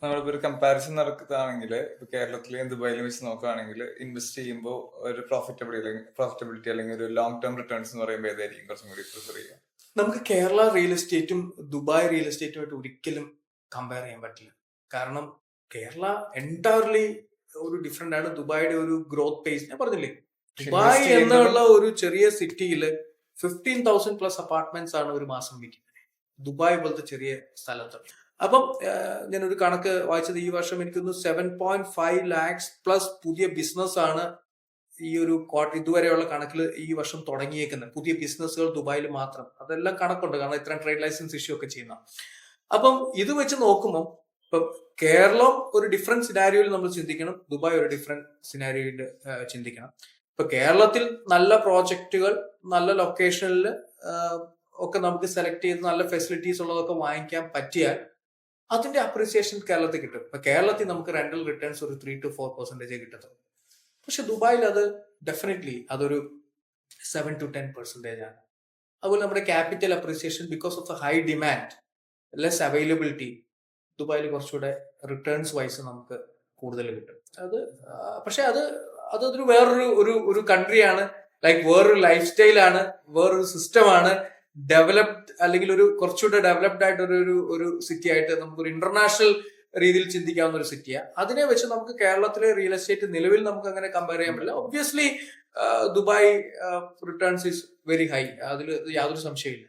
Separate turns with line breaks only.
നമ്മളിപ്പോ ഒരു കമ്പാരിസൺ നടക്കുകയാണെങ്കിൽ ഇപ്പൊ കേരളത്തിലെയും ദുബായിലും വെച്ച് നോക്കുകയാണെങ്കിൽ ഇൻവെസ്റ്റ് ചെയ്യുമ്പോൾ ഒരു പ്രോഫിറ്റബിലിറ്റി അല്ലെങ്കിൽ ഒരു ലോങ് ടേം റിട്ടേൺസ് എന്ന് പറയുമ്പോൾ ഏതായിരിക്കും കുറച്ചും കൂടി പ്രിഫർ ചെയ്യുക?
നമുക്ക് കേരള റിയൽ എസ്റ്റേറ്റും ദുബായ് റിയൽ എസ്റ്റേറ്റുമായിട്ട് ഒരിക്കലും കമ്പയർ ചെയ്യാൻ പറ്റില്ല. കാരണം കേരള എൻറ്റയർലി ഒരു ഡിഫറെന്റ് ആണ്. ദുബായിയുടെ ഒരു ഗ്രോത്ത് പേസ് ഞാൻ പറഞ്ഞില്ലേ, ദുബായ് എന്നുള്ള ഒരു ചെറിയ സിറ്റിയിൽ 15,000+ അപ്പാർട്ട്മെന്റ്സ് ആണ് ഒരു മാസം വിൽക്കുന്നത്, ദുബായ് പോലത്തെ ചെറിയ സ്ഥലത്ത്. അപ്പം ഞാനൊരു കണക്ക് വായിച്ചത്, ഈ വർഷം എനിക്കൊന്ന് 7.5 lakhs പ്ലസ് പുതിയ ബിസിനസ് ആണ് ഈ ഒരു ഇതുവരെയുള്ള കണക്കിൽ ഈ വർഷം തുടങ്ങിയേക്കുന്നത്, പുതിയ ബിസിനസ്സുകൾ ദുബായിൽ മാത്രം. അതെല്ലാം കണക്കുണ്ട്, കാരണം ഇത്രയും ട്രേഡ് ലൈസൻസ് ഇഷ്യൂ ഒക്കെ ചെയ്യുന്ന. അപ്പം ഇത് വെച്ച് നോക്കുമ്പോൾ ഇപ്പം കേരളം ഒരു ഡിഫറെന്റ് സിനാരിയോയിൽ നമ്മൾ ചിന്തിക്കണം, ദുബായ് ഒരു ഡിഫറെന്റ് സിനാരിയോയിൽ ചിന്തിക്കണം. ഇപ്പൊ കേരളത്തിൽ നല്ല പ്രോജക്റ്റുകൾ നല്ല ലൊക്കേഷനിൽ ഒക്കെ നമുക്ക് സെലക്ട് ചെയ്ത് നല്ല ഫെസിലിറ്റീസ് ഉള്ളതൊക്കെ വാങ്ങിക്കാൻ പറ്റിയാൽ അതിന്റെ അപ്രീസിയേഷൻ കേരളത്തിൽ കിട്ടും. ഇപ്പൊ കേരളത്തിൽ നമുക്ക് റെന്റൽ റിട്ടേൺസ് ഒരു 3 to 4% കിട്ടത്തുള്ളൂ. പക്ഷെ ദുബായിൽ അത് ഡെഫിനറ്റ്ലി അതൊരു 7 to 10% ആണ്. അതുപോലെ നമ്മുടെ capital appreciation, because of the high demand, less availability, ദുബായിൽ കുറച്ചുകൂടെ റിട്ടേൺസ് വൈസ് നമുക്ക് കൂടുതൽ കിട്ടും. പക്ഷെ അതൊരു വേറൊരു ഒരു കൺട്രിയാണ്, ലൈക്ക് വേറൊരു ലൈഫ് സ്റ്റൈലാണ്, വേറൊരു സിസ്റ്റമാണ്. ഡെവലപ്ഡ് അല്ലെങ്കിൽ ഒരു കുറച്ചുകൂടെ ഡെവലപ്ഡ് ആയിട്ട് ഒരു സിറ്റി ആയിട്ട് നമുക്കൊരു ഇന്റർനാഷണൽ രീതിയിൽ ചിന്തിക്കാവുന്ന ഒരു സിറ്റിയാണ്. അതിനെ വെച്ച് നമുക്ക് കേരളത്തിലെ റിയൽ എസ്റ്റേറ്റ് നിലവിൽ നമുക്ക് അങ്ങനെ കമ്പയർ ചെയ്യാൻ പറ്റില്ല. Obviously Dubai returns is very high, അതിൽ യാതൊരു സംശയമില്ല.